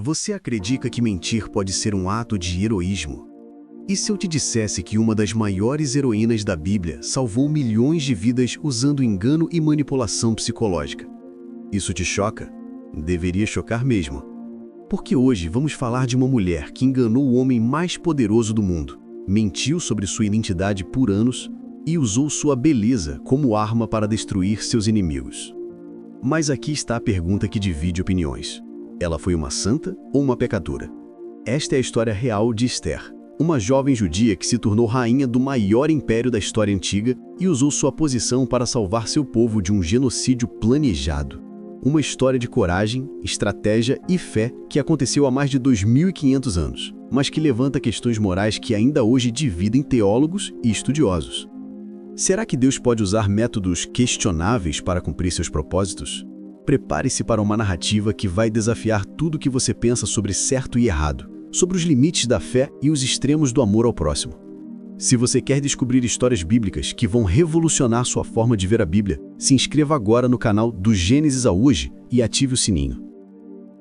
Você acredita que mentir pode ser um ato de heroísmo? E se eu te dissesse que uma das maiores heroínas da Bíblia salvou milhões de vidas usando engano e manipulação psicológica? Isso te choca? Deveria chocar mesmo. Porque hoje vamos falar de uma mulher que enganou o homem mais poderoso do mundo, mentiu sobre sua identidade por anos e usou sua beleza como arma para destruir seus inimigos. Mas aqui está a pergunta que divide opiniões. Ela foi uma santa ou uma pecadora? Esta é a história real de Esther, uma jovem judia que se tornou rainha do maior império da história antiga e usou sua posição para salvar seu povo de um genocídio planejado. Uma história de coragem, estratégia e fé que aconteceu há mais de 2.500 anos, mas que levanta questões morais que ainda hoje dividem teólogos e estudiosos. Será que Deus pode usar métodos questionáveis para cumprir seus propósitos? Prepare-se para uma narrativa que vai desafiar tudo o que você pensa sobre certo e errado, sobre os limites da fé e os extremos do amor ao próximo. Se você quer descobrir histórias bíblicas que vão revolucionar sua forma de ver a Bíblia, se inscreva agora no canal Do Gênesis a Hoje e ative o sininho.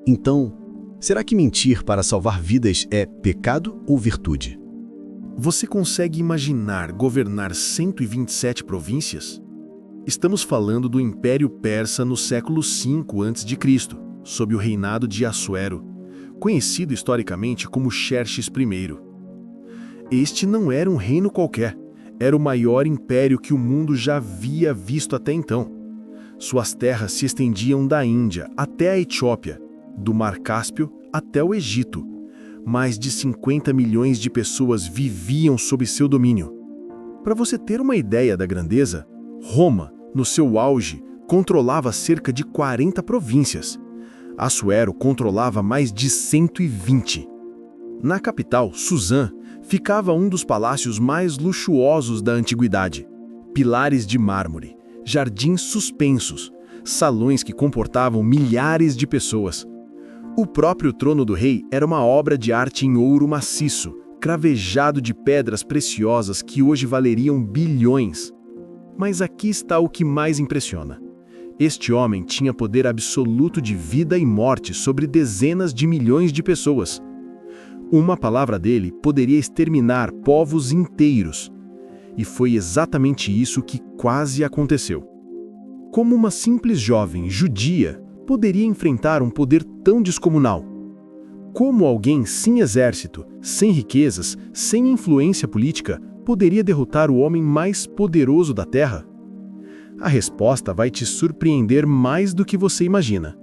Então, será que mentir para salvar vidas é pecado ou virtude? Você consegue imaginar governar 127 províncias? Estamos falando do Império Persa no século V a.C., sob o reinado de Assuero, conhecido historicamente como Xerxes I. Este não era um reino qualquer, era o maior império que o mundo já havia visto até então. Suas terras se estendiam da Índia até a Etiópia, do Mar Cáspio até o Egito. Mais de 50 milhões de pessoas viviam sob seu domínio. Para você ter uma ideia da grandeza, Roma, no seu auge, controlava cerca de 40 províncias. Assuero controlava mais de 120. Na capital, Suzã, ficava um dos palácios mais luxuosos da antiguidade. Pilares de mármore, jardins suspensos, salões que comportavam milhares de pessoas. O próprio trono do rei era uma obra de arte em ouro maciço, cravejado de pedras preciosas que hoje valeriam bilhões. Mas aqui está o que mais impressiona. Este homem tinha poder absoluto de vida e morte sobre dezenas de milhões de pessoas. Uma palavra dele poderia exterminar povos inteiros. E foi exatamente isso que quase aconteceu. Como uma simples jovem judia poderia enfrentar um poder tão descomunal? Como alguém sem exército, sem riquezas, sem influência política, poderia derrotar o homem mais poderoso da Terra? A resposta vai te surpreender mais do que você imagina.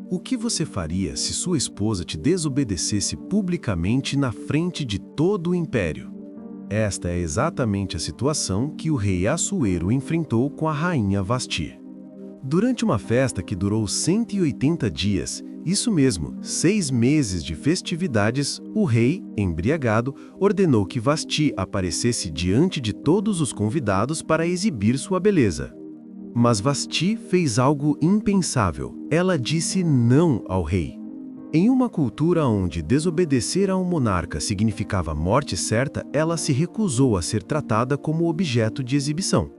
O que você faria se sua esposa te desobedecesse publicamente na frente de todo o império? Esta é exatamente a situação que o rei Assuero enfrentou com a rainha Vasti. Durante uma festa que durou 180 dias, isso mesmo, 6 meses de festividades, o rei, embriagado, ordenou que Vasti aparecesse diante de todos os convidados para exibir sua beleza. Mas Vasti fez algo impensável. Ela disse não ao rei. Em uma cultura onde desobedecer a um monarca significava morte certa, ela se recusou a ser tratada como objeto de exibição.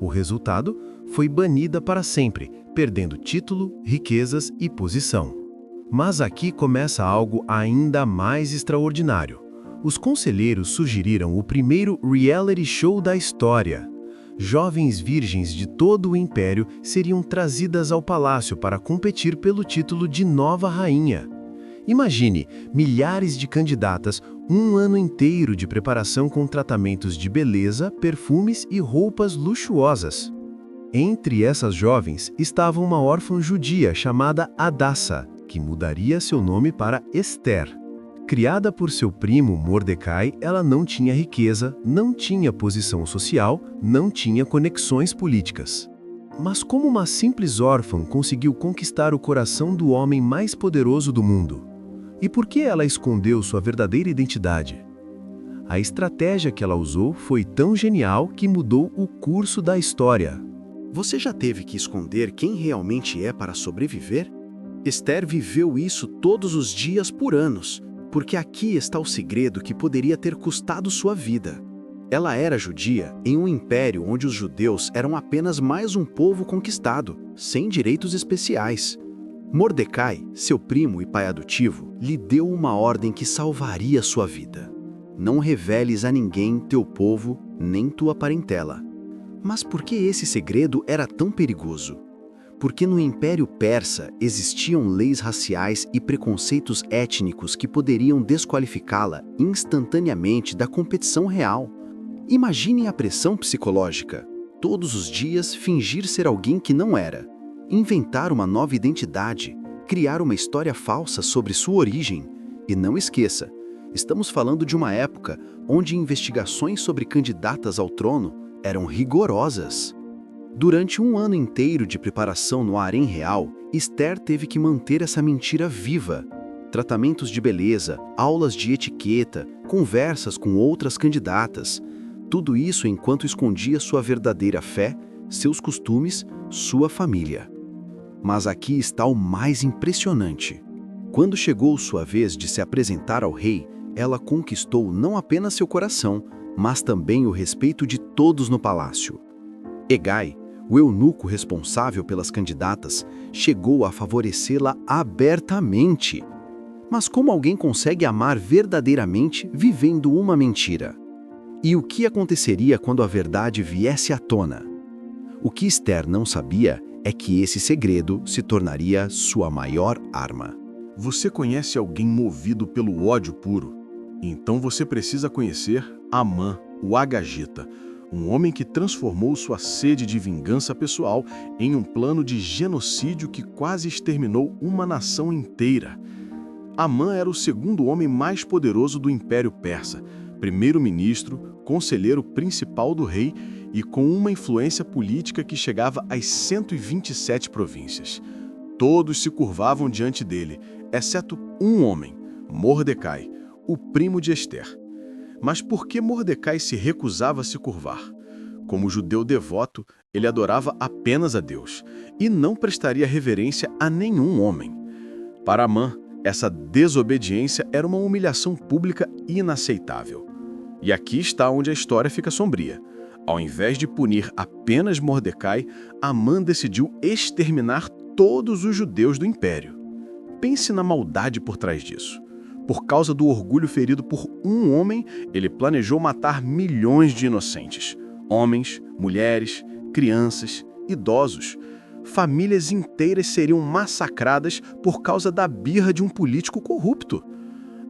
O resultado foi banida para sempre, perdendo título, riquezas e posição. Mas aqui começa algo ainda mais extraordinário. Os conselheiros sugeriram o primeiro reality show da história. Jovens virgens de todo o império seriam trazidas ao palácio para competir pelo título de nova rainha. Imagine, milhares de candidatas, um ano inteiro de preparação com tratamentos de beleza, perfumes e roupas luxuosas. Entre essas jovens estava uma órfã judia chamada Hadassa, que mudaria seu nome para Esther. Criada por seu primo Mordecai, ela não tinha riqueza, não tinha posição social, não tinha conexões políticas. Mas como uma simples órfã conseguiu conquistar o coração do homem mais poderoso do mundo? E por que ela escondeu sua verdadeira identidade? A estratégia que ela usou foi tão genial que mudou o curso da história. Você já teve que esconder quem realmente é para sobreviver? Esther viveu isso todos os dias por anos, porque aqui está o segredo que poderia ter custado sua vida. Ela era judia em um império onde os judeus eram apenas mais um povo conquistado, sem direitos especiais. Mordecai, seu primo e pai adotivo, lhe deu uma ordem que salvaria sua vida. Não reveles a ninguém teu povo, nem tua parentela. Mas por que esse segredo era tão perigoso? Porque no Império Persa existiam leis raciais e preconceitos étnicos que poderiam desqualificá-la instantaneamente da competição real. Imaginem a pressão psicológica. Todos os dias fingir ser alguém que não era. Inventar uma nova identidade, criar uma história falsa sobre sua origem. E não esqueça, estamos falando de uma época onde investigações sobre candidatas ao trono eram rigorosas. Durante um ano inteiro de preparação no harém real, Esther teve que manter essa mentira viva. Tratamentos de beleza, aulas de etiqueta, conversas com outras candidatas. Tudo isso enquanto escondia sua verdadeira fé, seus costumes, sua família. Mas aqui está o mais impressionante. Quando chegou sua vez de se apresentar ao rei, ela conquistou não apenas seu coração, mas também o respeito de todos no palácio. Hegai, o eunuco responsável pelas candidatas, chegou a favorecê-la abertamente. Mas como alguém consegue amar verdadeiramente vivendo uma mentira? E o que aconteceria quando a verdade viesse à tona? O que Esther não sabia é que esse segredo se tornaria sua maior arma. Você conhece alguém movido pelo ódio puro? Então você precisa conhecer Amã, o Agagita, um homem que transformou sua sede de vingança pessoal em um plano de genocídio que quase exterminou uma nação inteira. Amã era o segundo homem mais poderoso do Império Persa, primeiro-ministro, conselheiro principal do rei e com uma influência política que chegava às 127 províncias. Todos se curvavam diante dele, exceto um homem, Mordecai, o primo de Esther. Mas por que Mordecai se recusava a se curvar? Como judeu devoto, ele adorava apenas a Deus e não prestaria reverência a nenhum homem. Para Amã, essa desobediência era uma humilhação pública inaceitável. E aqui está onde a história fica sombria. Ao invés de punir apenas Mordecai, Amã decidiu exterminar todos os judeus do império. Pense na maldade por trás disso. Por causa do orgulho ferido por um homem, ele planejou matar milhões de inocentes. Homens, mulheres, crianças, idosos. Famílias inteiras seriam massacradas por causa da birra de um político corrupto.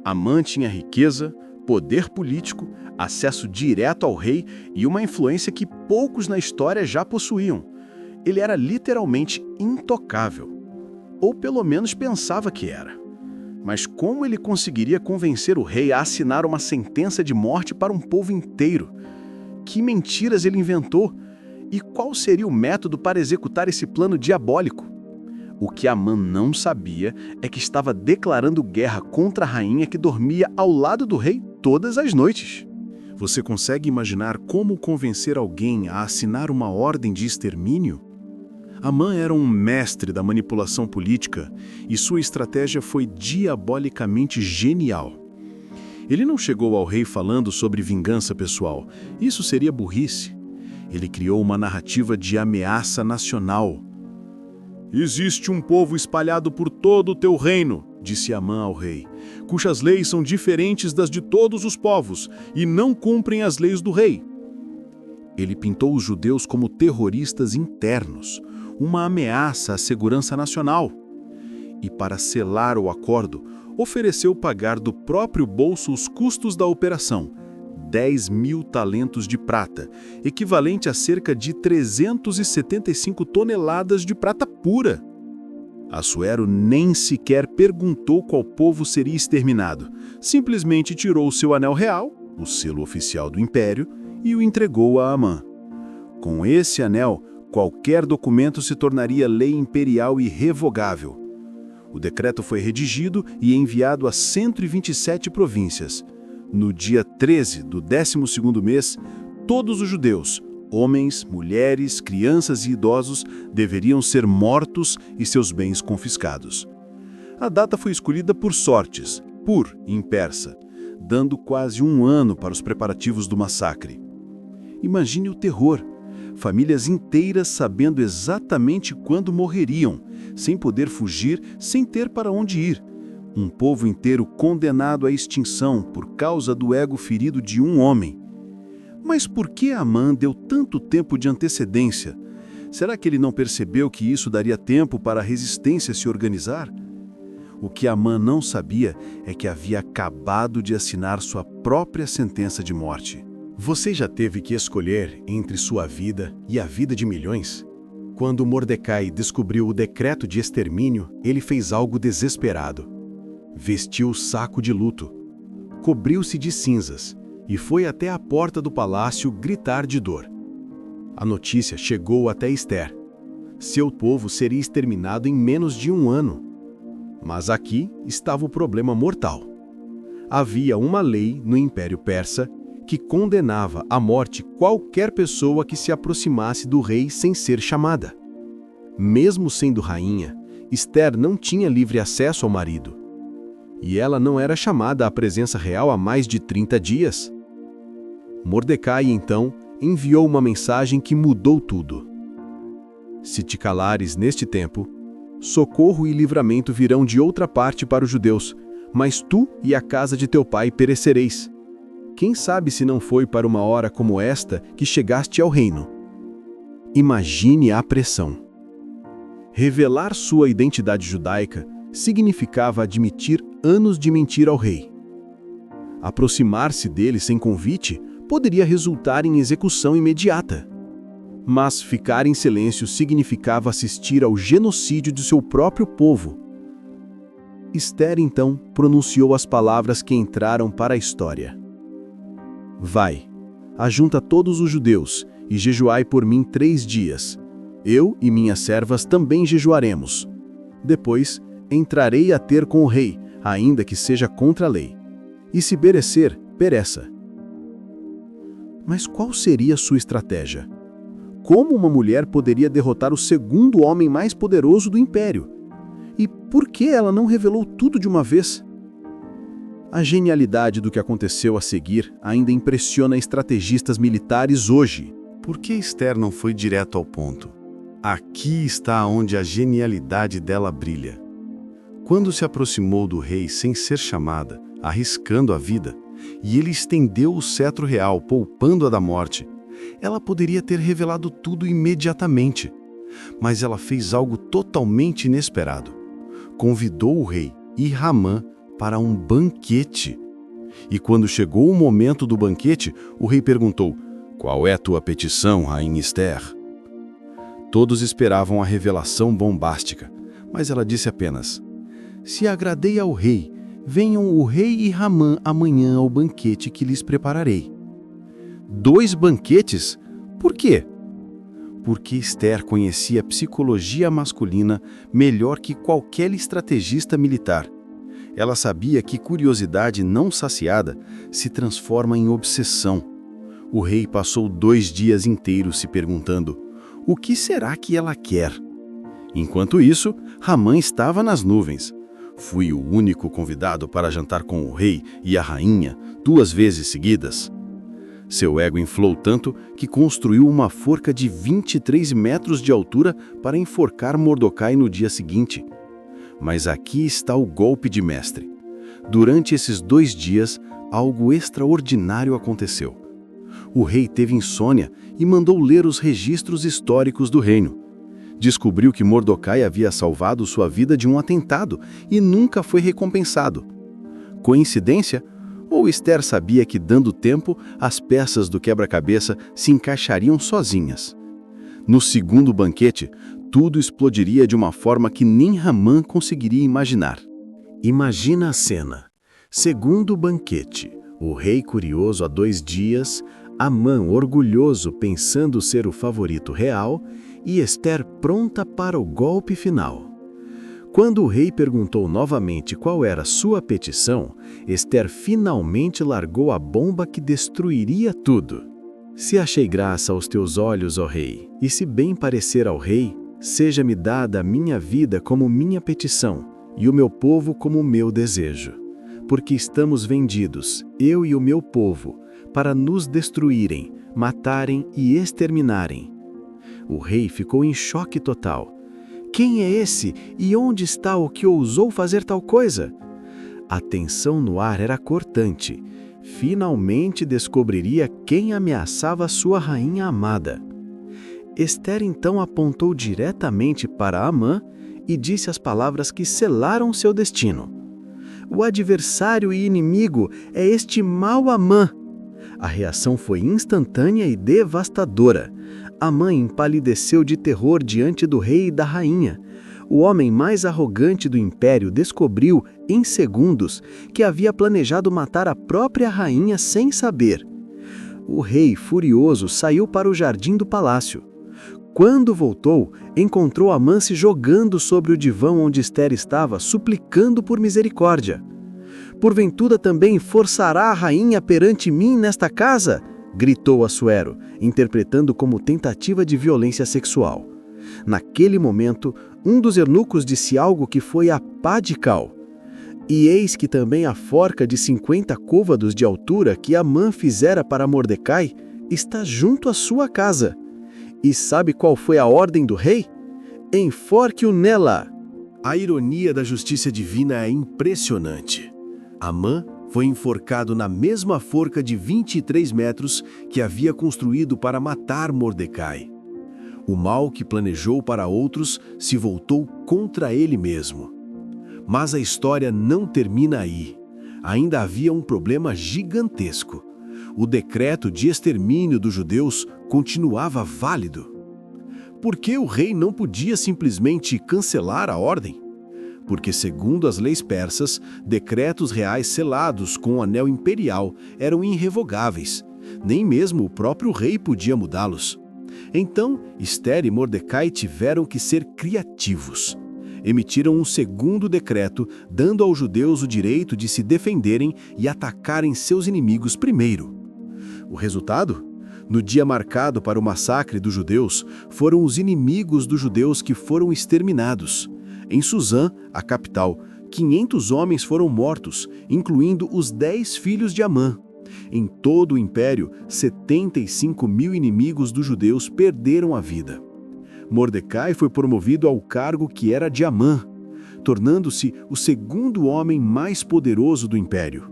Amã tinha riqueza, poder político, acesso direto ao rei e uma influência que poucos na história já possuíam. Ele era literalmente intocável. Ou pelo menos pensava que era. Mas como ele conseguiria convencer o rei a assinar uma sentença de morte para um povo inteiro? Que mentiras ele inventou? E qual seria o método para executar esse plano diabólico? O que Amã não sabia é que estava declarando guerra contra a rainha que dormia ao lado do rei todas as noites. Você consegue imaginar como convencer alguém a assinar uma ordem de extermínio? Amã era um mestre da manipulação política e sua estratégia foi diabolicamente genial. Ele não chegou ao rei falando sobre vingança pessoal. Isso seria burrice. Ele criou uma narrativa de ameaça nacional. Existe um povo espalhado por todo o teu reino, disse Amã ao rei, cujas leis são diferentes das de todos os povos e não cumprem as leis do rei. Ele pintou os judeus como terroristas internos, uma ameaça à segurança nacional. E para selar o acordo, ofereceu pagar do próprio bolso os custos da operação, 10.000 talentos de prata, equivalente a cerca de 375 toneladas de prata pura. Assuero nem sequer perguntou qual povo seria exterminado, simplesmente tirou seu anel real, o selo oficial do império, e o entregou a Amã. Com esse anel, qualquer documento se tornaria lei imperial irrevogável. O decreto foi redigido e enviado a 127 províncias. No dia 13 do 12º mês, todos os judeus, homens, mulheres, crianças e idosos, deveriam ser mortos e seus bens confiscados. A data foi escolhida por sortes, pur em persa, dando quase um ano para os preparativos do massacre. Imagine o terror. Famílias inteiras sabendo exatamente quando morreriam, sem poder fugir, sem ter para onde ir. Um povo inteiro condenado à extinção por causa do ego ferido de um homem. Mas por que Amã deu tanto tempo de antecedência? Será que ele não percebeu que isso daria tempo para a resistência se organizar? O que Amã não sabia é que havia acabado de assinar sua própria sentença de morte. Você já teve que escolher entre sua vida e a vida de milhões? Quando Mordecai descobriu o decreto de extermínio, ele fez algo desesperado. Vestiu o saco de luto, cobriu-se de cinzas e foi até a porta do palácio gritar de dor. A notícia chegou até Ester. Seu povo seria exterminado em menos de 1 ano. Mas aqui estava o problema mortal. Havia uma lei no Império Persa que condenava à morte qualquer pessoa que se aproximasse do rei sem ser chamada. Mesmo sendo rainha, Ester não tinha livre acesso ao marido. E ela não era chamada à presença real há mais de 30 dias. Mordecai, então, enviou uma mensagem que mudou tudo. Se te calares neste tempo, socorro e livramento virão de outra parte para os judeus, mas tu e a casa de teu pai perecereis. Quem sabe se não foi para uma hora como esta que chegaste ao reino? Imagine a pressão. Revelar sua identidade judaica significava admitir anos de mentira ao rei. Aproximar-se dele sem convite poderia resultar em execução imediata. Mas ficar em silêncio significava assistir ao genocídio de seu próprio povo. Ester, então, pronunciou as palavras que entraram para a história. Vai, ajunta todos os judeus e jejuai por mim 3 dias. Eu e minhas servas também jejuaremos. Depois, entrarei a ter com o rei, ainda que seja contra a lei. E se perecer, pereça. Mas qual seria sua estratégia? Como uma mulher poderia derrotar o segundo homem mais poderoso do império? E por que ela não revelou tudo de uma vez? A genialidade do que aconteceu a seguir ainda impressiona estrategistas militares hoje. Por que Ester não foi direto ao ponto? Aqui está onde a genialidade dela brilha. Quando se aproximou do rei sem ser chamada, arriscando a vida, e ele estendeu o cetro real, poupando-a da morte, ela poderia ter revelado tudo imediatamente. Mas ela fez algo totalmente inesperado. Convidou o rei e Ramã para um banquete. E quando chegou o momento do banquete, o rei perguntou: "Qual é tua petição, rainha Ester?" Todos esperavam a revelação bombástica, mas ela disse apenas: "Se agradei ao rei, venham o rei e Ramã amanhã ao banquete que lhes prepararei." 2 banquetes? Por quê? Porque Ester conhecia a psicologia masculina melhor que qualquer estrategista militar. Ela sabia que curiosidade não saciada se transforma em obsessão. O rei passou 2 dias inteiros se perguntando: o que será que ela quer? Enquanto isso, Ramã estava nas nuvens. Fui o único convidado para jantar com o rei e a rainha 2 vezes seguidas. Seu ego inflou tanto que construiu uma forca de 23 metros de altura para enforcar Mordecai no dia seguinte. Mas aqui está o golpe de mestre. Durante esses 2 dias, algo extraordinário aconteceu. O rei teve insônia e mandou ler os registros históricos do reino. Descobriu que Mordecai havia salvado sua vida de um atentado e nunca foi recompensado. Coincidência? Ou Ester sabia que, dando tempo, as peças do quebra-cabeça se encaixariam sozinhas? No segundo banquete, tudo explodiria de uma forma que nem Ramã conseguiria imaginar. Imagina a cena. Segundo banquete, o rei curioso há 2 dias, Amã orgulhoso pensando ser o favorito real e Ester pronta para o golpe final. Quando o rei perguntou novamente qual era sua petição, Ester finalmente largou a bomba que destruiria tudo. Se achei graça aos teus olhos, ó rei, e se bem parecer ao rei, seja-me dada a minha vida como minha petição, e o meu povo como meu desejo. Porque estamos vendidos, eu e o meu povo, para nos destruírem, matarem e exterminarem. O rei ficou em choque total. Quem é esse e onde está o que ousou fazer tal coisa? A tensão no ar era cortante. Finalmente descobriria quem ameaçava sua rainha amada. Esther então apontou diretamente para Amã e disse as palavras que selaram seu destino. O adversário e inimigo é este mau Amã. A reação foi instantânea e devastadora. Amã empalideceu de terror diante do rei e da rainha. O homem mais arrogante do império descobriu, em segundos, que havia planejado matar a própria rainha sem saber. O rei, furioso, saiu para o jardim do palácio. Quando voltou, encontrou Amã se jogando sobre o divã onde Esther estava, suplicando por misericórdia. "Porventura também forçará a rainha perante mim nesta casa?" gritou Assuero, interpretando como tentativa de violência sexual. Naquele momento, um dos eunucos disse algo que foi a pá de cal. "E eis que também a forca de 50 côvados de altura que Amã fizera para Mordecai está junto à sua casa. E sabe qual foi a ordem do rei? Enforque-o nela." A ironia da justiça divina é impressionante. Amã foi enforcado na mesma forca de 23 metros que havia construído para matar Mordecai. O mal que planejou para outros se voltou contra ele mesmo. Mas a história não termina aí. Ainda havia um problema gigantesco. O decreto de extermínio dos judeus continuava válido. Por que o rei não podia simplesmente cancelar a ordem? Porque, segundo as leis persas, decretos reais selados com o anel imperial eram irrevogáveis. Nem mesmo o próprio rei podia mudá-los. Então, Esther e Mordecai tiveram que ser criativos. Emitiram um segundo decreto, dando aos judeus o direito de se defenderem e atacarem seus inimigos primeiro. O resultado? No dia marcado para o massacre dos judeus, foram os inimigos dos judeus que foram exterminados. Em Suzã, a capital, 500 homens foram mortos, incluindo os 10 filhos de Amã. Em todo o império, 75 mil inimigos dos judeus perderam a vida. Mordecai foi promovido ao cargo que era de Amã, tornando-se o segundo homem mais poderoso do império.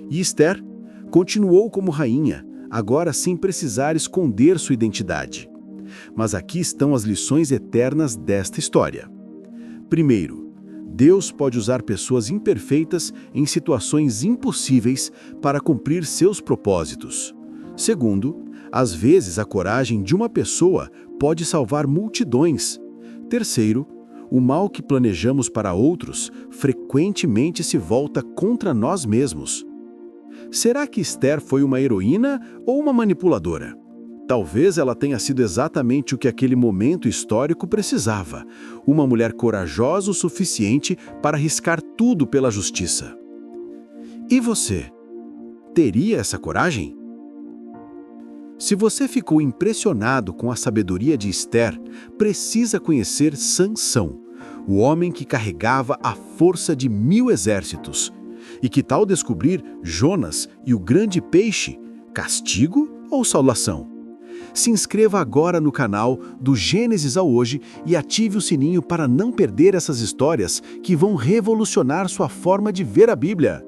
E Esther continuou como rainha, agora sem precisar esconder sua identidade. Mas aqui estão as lições eternas desta história. Primeiro, Deus pode usar pessoas imperfeitas em situações impossíveis para cumprir seus propósitos. Segundo, às vezes a coragem de uma pessoa pode salvar multidões. Terceiro, o mal que planejamos para outros frequentemente se volta contra nós mesmos. Será que Esther foi uma heroína ou uma manipuladora? Talvez ela tenha sido exatamente o que aquele momento histórico precisava, uma mulher corajosa o suficiente para arriscar tudo pela justiça. E você? Teria essa coragem? Se você ficou impressionado com a sabedoria de Esther, precisa conhecer Sansão, o homem que carregava a força de 1000 exércitos. E que tal descobrir Jonas e o grande peixe? Castigo ou salvação? Se inscreva agora no canal do Gênesis ao Hoje e ative o sininho para não perder essas histórias que vão revolucionar sua forma de ver a Bíblia.